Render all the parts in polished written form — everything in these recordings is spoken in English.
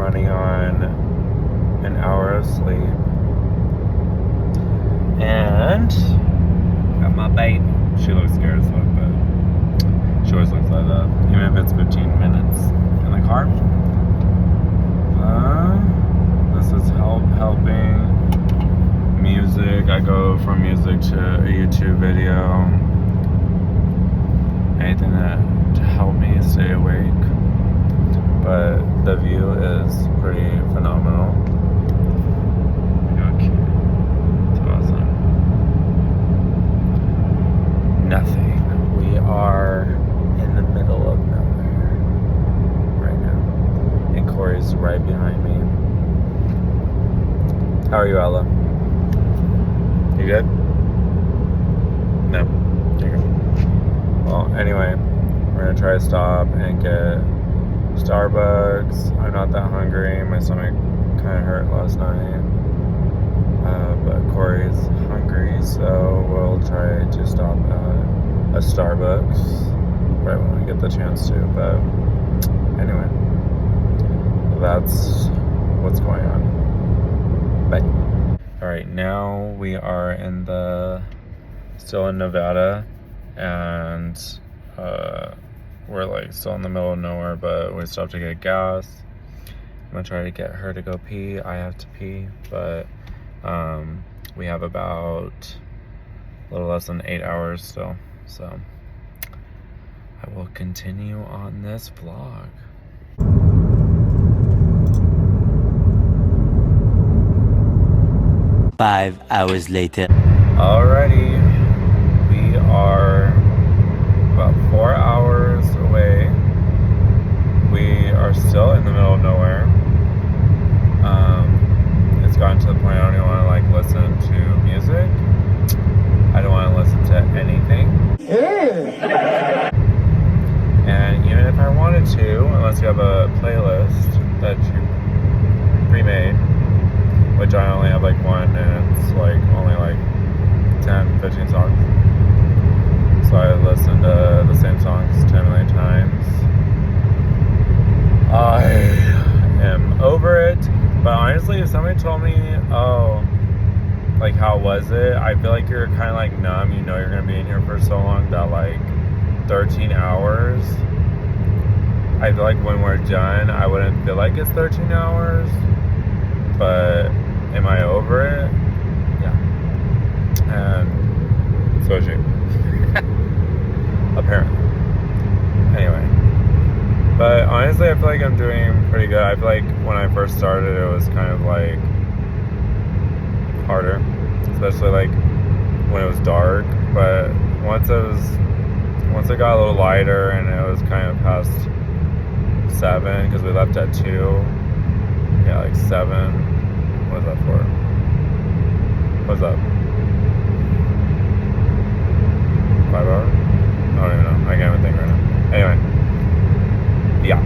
running on an hour of sleep. And got my baby. She looks scared as fuck, but she always looks like that. Even if it's 15 minutes in the car. This is helping. Music. I go from music to a YouTube video. Anything to help me stay awake. But the view is pretty phenomenal. Okay. It's awesome. Nothing. We are in the middle of nowhere right now. And Corey's right behind me. How are you, Ella? You good? No. You're good. Well, anyway, we're gonna try to stop and get Starbucks. I'm not that hungry. My stomach kind of hurt last night. But Corey's hungry, so we'll try to stop at a Starbucks right when we get the chance to. But anyway, that's what's going on. Bye. Alright, now we are still in Nevada, and we're like still in the middle of nowhere, but we stopped to get gas. I'm gonna try to get her to go pee. I have to pee, but we have about a little less than 8 hours still, so I will continue on this vlog. 5 hours later. Alrighty, we are about 4 hours away. We are still in the middle of nowhere. It's gotten to the point I don't even want to like listen to music. I don't want to listen to anything. And even if I wanted to, unless you have a playlist that you pre-made, which I only have like one, and it's like only like 10, 15 songs. So I listen to the same songs 10 million times. I am over it. But honestly, if somebody told me, oh, like how was it? I feel like you're kind of like numb. You know you're going to be in here for so long that like 13 hours. I feel like when we're done, I wouldn't feel like it's 13 hours. But am I over it? Yeah. And so is she. Apparently. Anyway. But honestly, I feel like I'm doing pretty good. I feel like when I first started, it was kind of like harder. Especially like when it was dark. But once it got a little lighter and it was kind of past 7, because we left at 2. Yeah, like 7. What is that for? What's that? 5 hours? I don't even know. I can't even think right now. Anyway. Yeah.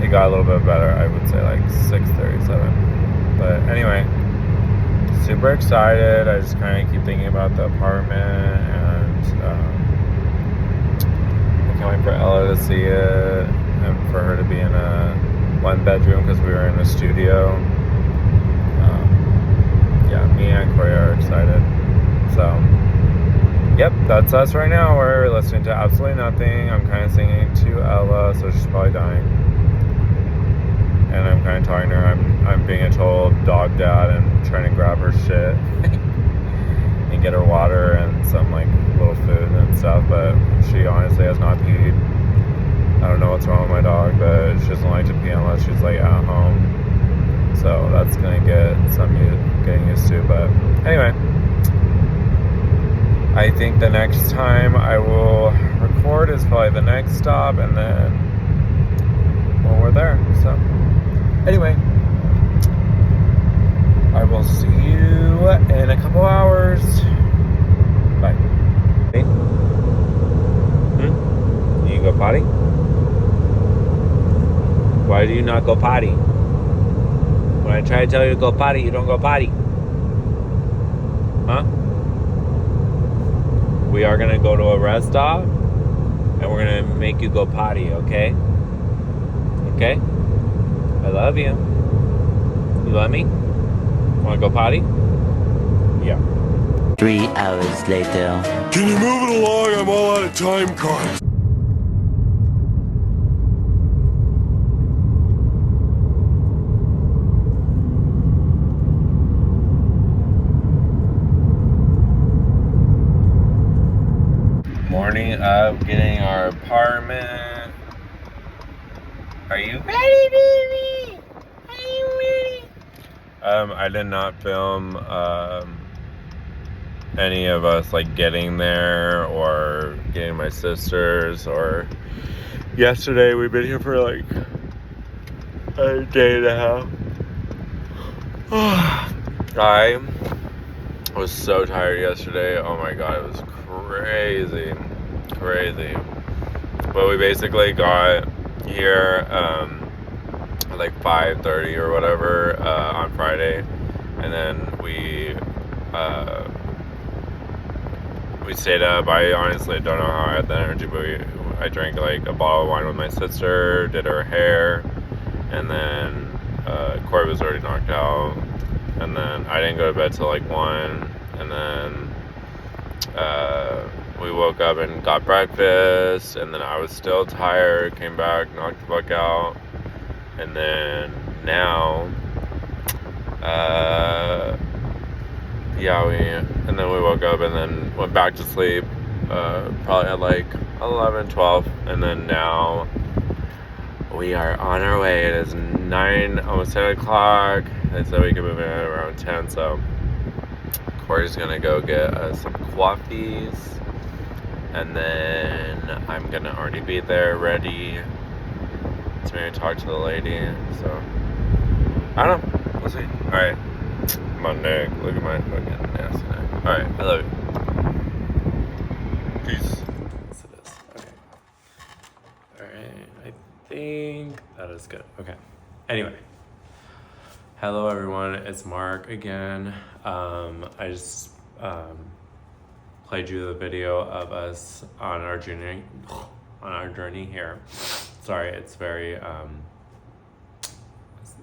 It got a little bit better. I would say like 6:37. But anyway. Super excited. I just kind of keep thinking about the apartment. And I can't wait for Ella to see it. And for her to be in a 1-bedroom, because we were in a studio. Yeah, me and Corey are excited. So, yep, that's us right now. We're listening to absolutely nothing. I'm kind of singing to Ella, so she's probably dying. And I'm kind of talking to her. I'm being a total dog dad and trying to grab her shit and get her water and some like little food and stuff. But she honestly has not peed. I don't know what's wrong with my dog, but she doesn't like to pee unless she's like at home. So that's gonna get getting used to. But anyway, I think the next time I will record is probably the next stop, and then well, we're there. So anyway, I will see you in a couple hours. Bye. You go potty? Why do you not go potty? When I try to tell you to go potty, you don't go potty. Huh? We are gonna go to a rest stop, and we're gonna make you go potty, okay? Okay? I love you. let me? Wanna go potty? Yeah. 3 hours later. Can you move it along? I'm all out of time cards. Morning of getting our apartment. Are you ready, baby? Are you ready? I did not film any of us like getting there or getting my sisters or yesterday. We've been here for like a day and a half. I was so tired yesterday. Oh my god, it was crazy. But we basically got here at like 5:30 or whatever on Friday, and then we stayed up. I honestly don't know how I had the energy, but I drank like a bottle of wine with my sister, did her hair, and then Corey was already knocked out, and then I didn't go to bed till like 1, and then we woke up and got breakfast, and then I was still tired, came back, knocked the fuck out, and then now and then we woke up and then went back to sleep probably at like 11, 12, and then now we are on our way. It is 9, almost 10 o'clock. They said we can move in at around 10, so Corey's gonna go get us some coffees, and then I'm gonna already be there ready to maybe talk to the lady, so I don't know, we'll see. Alright, my neck, look at my fucking nasty neck. Alright, I love you. Peace. Yes, it is. Okay. Alright, I think that is good. Okay. Anyway. Hello everyone, it's Mark again. I just played you the video of us on our journey here. Sorry, it's very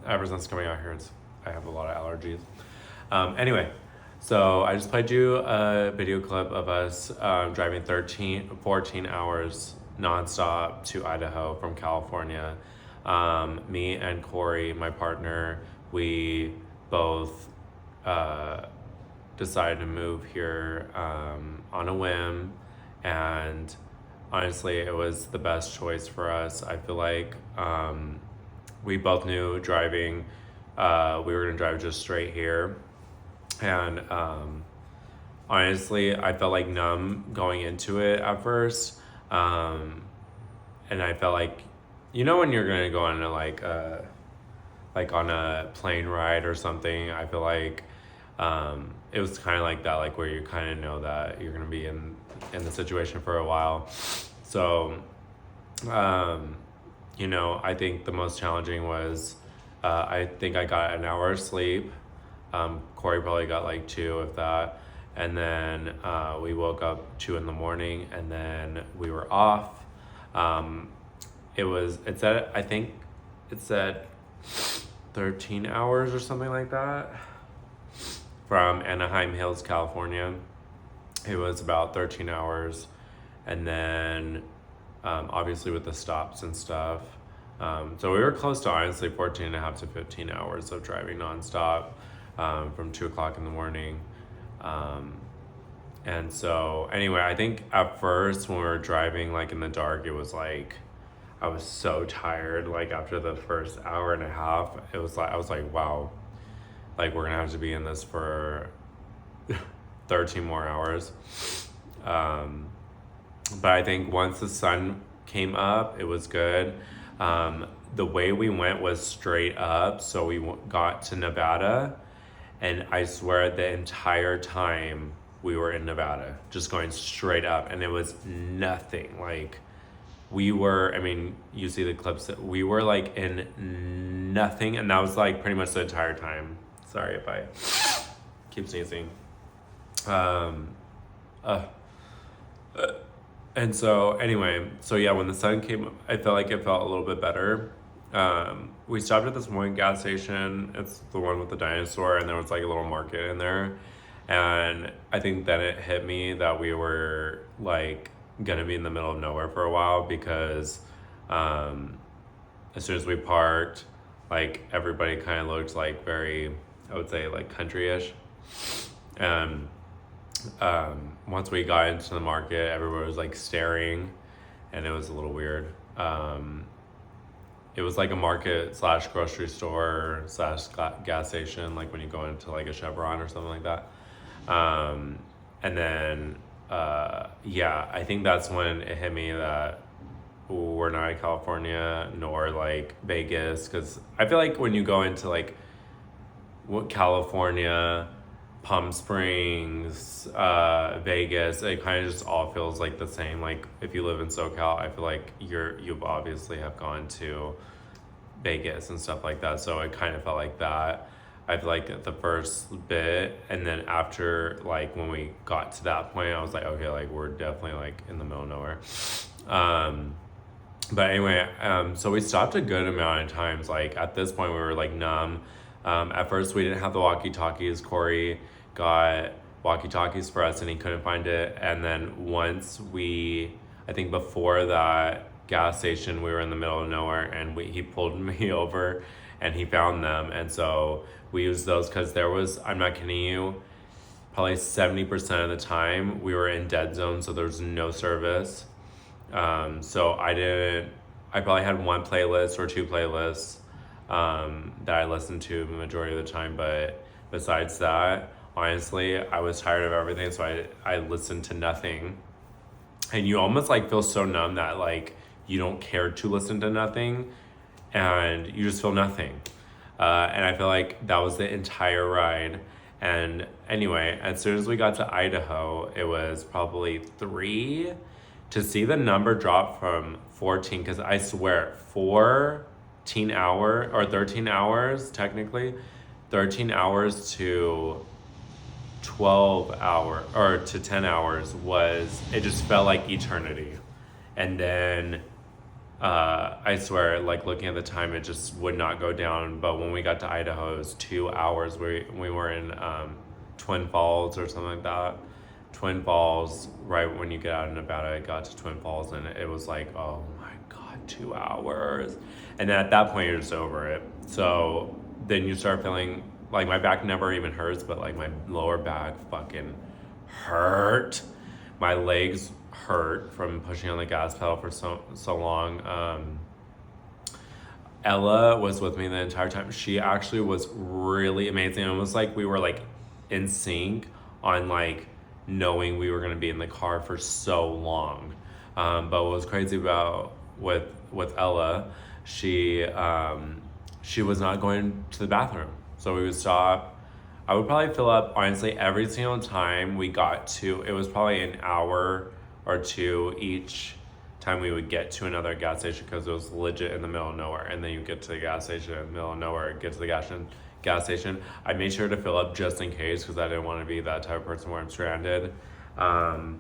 ever since coming out here, I have a lot of allergies. Anyway, so I just played you a video clip of us driving 14 hours nonstop to Idaho from California. Me and Corey, my partner, we both decided to move here on a whim, and honestly it was the best choice for us. I feel like we both knew driving, we were gonna drive just straight here, and honestly I felt like numb going into it at first, and I felt like, you know, when you're gonna go on a like on a plane ride or something, I feel like it was kind of like that, like where you kind of know that you're gonna be in the situation for a while. So you know, I think the most challenging was I think I got an hour of sleep. Corey probably got like 2, if that, and then we woke up 2 in the morning, and then we were off. It said 13 hours or something like that from Anaheim Hills, California. It was about 13 hours, and then obviously with the stops and stuff, so we were close to honestly 14 and a half to 15 hours of driving nonstop from 2 o'clock in the morning. And so anyway, I think at first when we were driving like in the dark, it was like I was so tired. Like after the first hour and a half, it was like I was like, wow, like we're gonna have to be in this for 13 more hours. But I think once the sun came up, it was good. The way we went was straight up, so we got to Nevada, and I swear the entire time we were in Nevada, just going straight up, and it was nothing. Like we were, I mean, you see the clips, that we were like in nothing, and that was like pretty much the entire time. Sorry if I keep sneezing. And so anyway, so yeah, when the sun came up, I felt like it felt a little bit better. We stopped at this one gas station. It's the one with the dinosaur, and there was like a little market in there. And I think then it hit me that we were like gonna be in the middle of nowhere for a while because as soon as we parked, like everybody kind of looked like very, I would say like country-ish. And once we got into the market, everybody was like staring, and it was a little weird. It was like a market slash grocery store slash gas station, like when you go into like a Chevron or something like that. And then, yeah, I think that's when it hit me that we're not in California nor like Vegas. Cause I feel like when you go into like California, Palm Springs, Vegas, it kind of just all feels like the same. Like if you live in SoCal, I feel like you've obviously have gone to Vegas and stuff like that. So it kind of felt like that. I feel like the first bit, and then after like when we got to that point, I was like, okay, like we're definitely like in the middle of nowhere. But anyway, so we stopped a good amount of times. Like at this point, we were like numb. At first, we didn't have the walkie-talkies. Corey got walkie-talkies for us, and he couldn't find it. And then once I think before that gas station, we were in the middle of nowhere, and he pulled me over, and he found them. And so we used those because there was, I'm not kidding you, probably 70% of the time we were in dead zone, so there was no service. So I probably had one playlist or two playlists that I listened to the majority of the time, but besides that, honestly, I was tired of everything, so I listened to nothing. And you almost like feel so numb that like you don't care to listen to nothing, and you just feel nothing. And I feel like that was the entire ride. And anyway, as soon as we got to Idaho, it was probably 3. To see the number drop from 14, because I swear 14 hours or 13 hours technically, 13 hours to 12 hour or to 10 hours it just felt like eternity. And then I swear, like looking at the time, it just would not go down. But when we got to Idaho, it was 2 hours. We were in Twin Falls or something like that. Twin Falls, right when you get out of Nevada, I got to Twin Falls, and it was like, oh my God, 2 hours. And then at that point, you're just over it. So then you start feeling like my back never even hurts, but like my lower back fucking hurt. My legs hurt from pushing on the gas pedal for so long. Ella was with me the entire time. She actually was really amazing. It was like we were like in sync on like knowing we were going to be in the car for so long. But what was crazy about with Ella, she was not going to the bathroom. So we would stop. I would probably fill up, honestly, every single time we got to, it was probably an hour or two each time we would get to another gas station, because it was legit in the middle of nowhere. And then you get to the gas station in the middle of nowhere, get to the gas station. I made sure to fill up just in case, because I didn't want to be that type of person where I'm stranded. And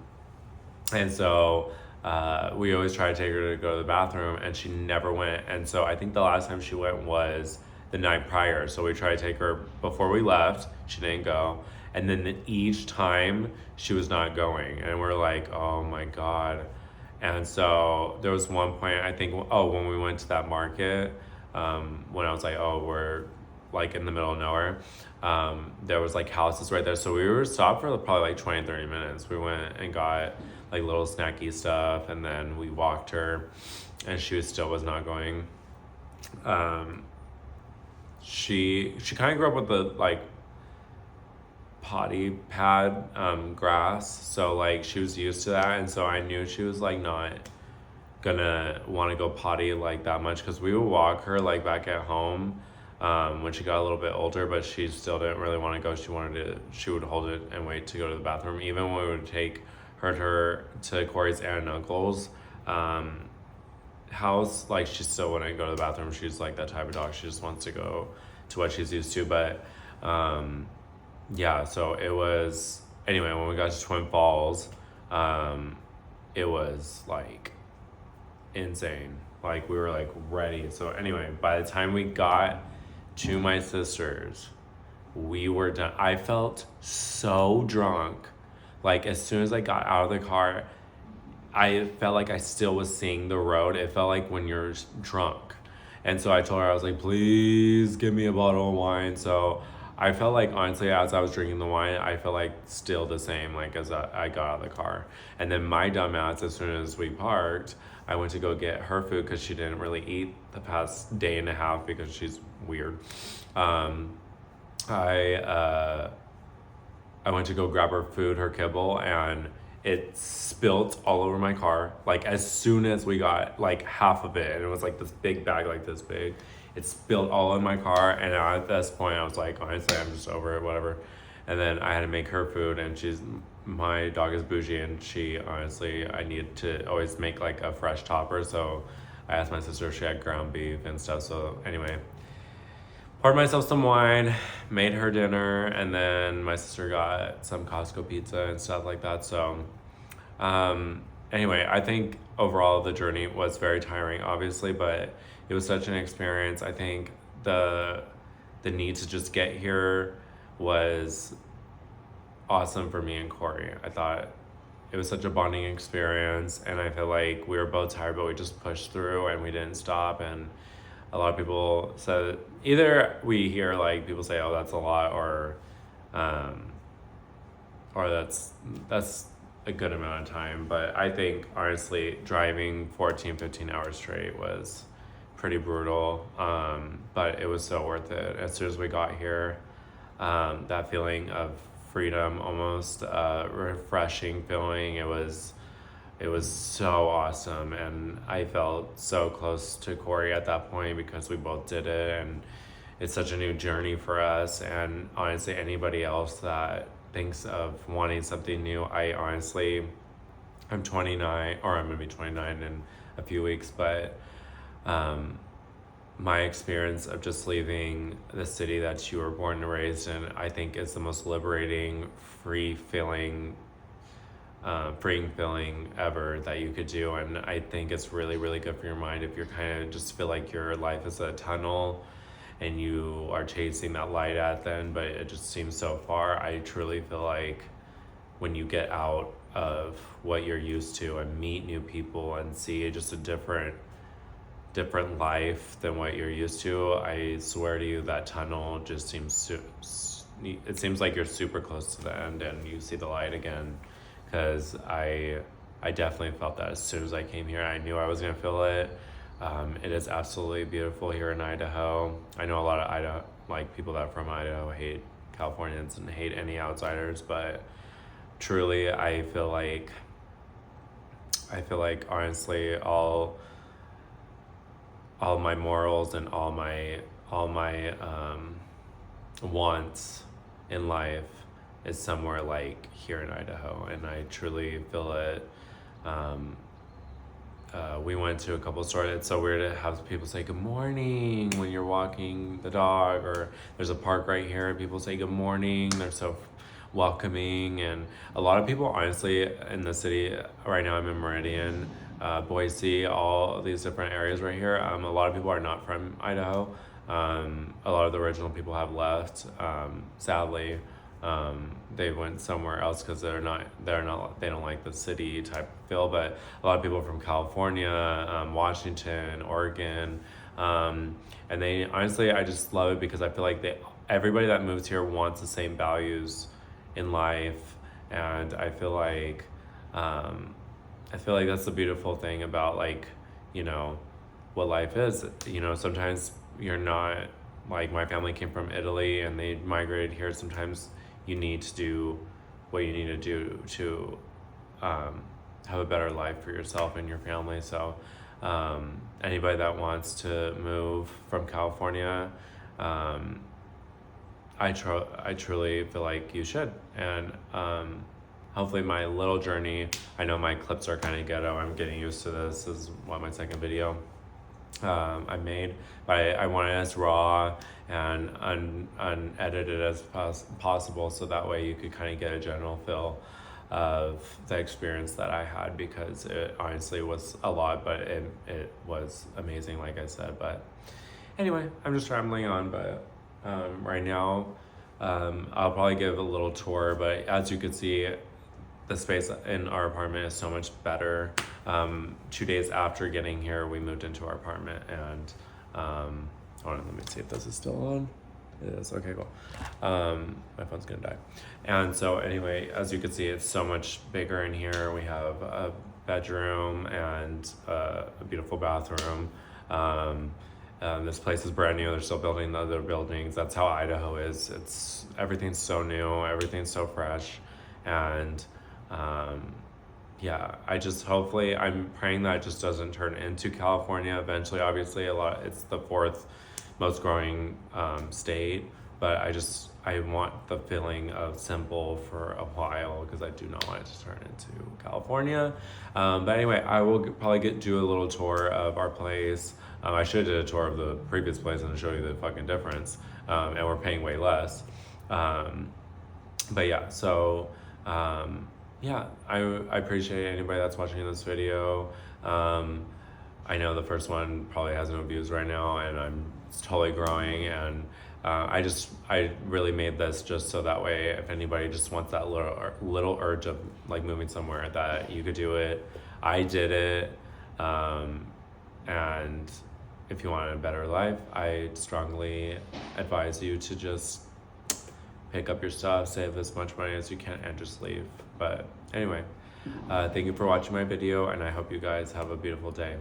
so we always try to take her to go to the bathroom, and she never went. And so I think the last time she went was the night prior. So we tried to take her before we left. She didn't go. And then each time she was not going. And we're like, oh my God. And so there was one point, I think, when we went to that market, when I was like, oh, we're like in the middle of nowhere, there was like houses right there. So we were stopped for probably like 20, 30 minutes. We went and got like little snacky stuff, and then we walked her, and she still was not going. She kind of grew up with the like potty pad grass, so like she was used to that, and so I knew she was like not gonna want to go potty like that much, because we would walk her like back at home when she got a little bit older, but she still didn't really want to go. She would hold it and wait to go to the bathroom. Even when we would take her to Corey's aunt and uncle's house, like she still wouldn't go to the bathroom. She's like that type of dog. She just wants to go to what she's used to. But yeah, so it was, anyway, when we got to Twin Falls, it was like insane. Like we were like ready. So anyway, by the time we got to my sister's, we were done. I felt so drunk. Like as soon as I got out of the car, I felt like I still was seeing the road. It felt like when you're drunk. And so I told her, I was like, please give me a bottle of wine. So I felt like, honestly, as I was drinking the wine, I felt like still the same, like as I got out of the car. And then my dumbass, as soon as we parked, I went to go get her food because she didn't really eat the past day and a half because she's weird. I went to go grab her food, her kibble, and it spilt all over my car. Like as soon as we got like half of it, and it was like this big bag, like this big, it spilled all in my car. And at this point, I was like, honestly, I'm just over it, whatever. And then I had to make her food, and my dog is bougie, and she honestly, I need to always make like a fresh topper. So I asked my sister if she had ground beef and stuff. So anyway, poured myself some wine, made her dinner, and then my sister got some Costco pizza and stuff like that. So anyway, I think overall the journey was very tiring, obviously, but it was such an experience. I think the need to just get here was awesome for me and Corey. I thought it was such a bonding experience, and I feel like we were both tired, but we just pushed through and we didn't stop. And a lot of people said, either we hear like people say, oh, that's a lot, or that's a good amount of time. But I think honestly driving 14-15 hours straight was pretty brutal, but it was so worth it. As soon as we got here, that feeling of freedom, almost refreshing feeling, it was so awesome. And I felt so close to Corey at that point because we both did it, and it's such a new journey for us. And honestly, anybody else that thinks of wanting something new, I'm 29, or I'm gonna be 29 in a few weeks, but my experience of just leaving the city that you were born and raised in, I think is the most liberating, freeing feeling ever that you could do. And I think it's really, really good for your mind if you're kind of just feel like your life is a tunnel and you are chasing that light at the end, but it just seems so far. I truly feel like when you get out of what you're used to and meet new people and see just a different life than what you're used to, I swear to you, that tunnel just seems it seems like you're super close to the end and you see the light again. Because I definitely felt that as soon as I came here. I knew I was gonna feel it. It is absolutely beautiful here in Idaho. I know a lot of people that are from Idaho hate Californians and hate any outsiders, but truly I feel like honestly all my morals and all my wants in life is somewhere like here in Idaho, and I truly feel it. We went to a couple stores. It's so weird to have people say good morning when you're walking the dog, or there's a park right here and people say good morning. They're so welcoming. And a lot of people, honestly, in the city right now, I'm in Meridian, Boise, all these different areas right here. A lot of people are not from Idaho. A lot of the original people have left, sadly. They went somewhere else because they don't like the city type feel. But a lot of people from California, Washington, Oregon, and they honestly, I just love it because I feel like everybody that moves here wants the same values in life. And I feel like that's the beautiful thing about, like, you know, what life is. You know, sometimes you're not, like, my family came from Italy and they migrated here. Sometimes you need to do what you need to do to have a better life for yourself and your family. So anybody that wants to move from California, I truly feel like you should. And hopefully my little journey, I know my clips are kind of ghetto, I'm getting used to this. This is my second video I made, but I want it as raw and unedited as possible, so that way you could kind of get a general feel. of the experience that I had, because it honestly was a lot, but it was amazing, like I said. But anyway, I'm just rambling on, but right now I'll probably give a little tour, but as you can see, the space in our apartment is so much better. 2 days after getting here, we moved into our apartment, and hold on, let me see if this is still on. It is. Okay, cool. My phone's gonna die. And so anyway, as you can see, it's so much bigger in here. We have a bedroom and a beautiful bathroom. This place is brand new. They're still building the other buildings. That's how Idaho is. Everything's so new, everything's so fresh. And yeah, hopefully, I'm praying that it just doesn't turn into California eventually. Obviously, it's the fourth most growing state, but I want the feeling of simple for a while, because I do not want it to turn into California. But anyway, I will probably do a little tour of our place. I should have did a tour of the previous place and show you the fucking difference. And we're paying way less. But yeah, so yeah, I appreciate anybody that's watching this video. I know the first one probably has no views right now, and it's totally growing, and I really made this just so that way, if anybody just wants that little urge of like moving somewhere, that you could do it. I did it, and if you want a better life, I strongly advise you to just pick up your stuff, save as much money as you can, and just leave. But anyway, thank you for watching my video, and I hope you guys have a beautiful day.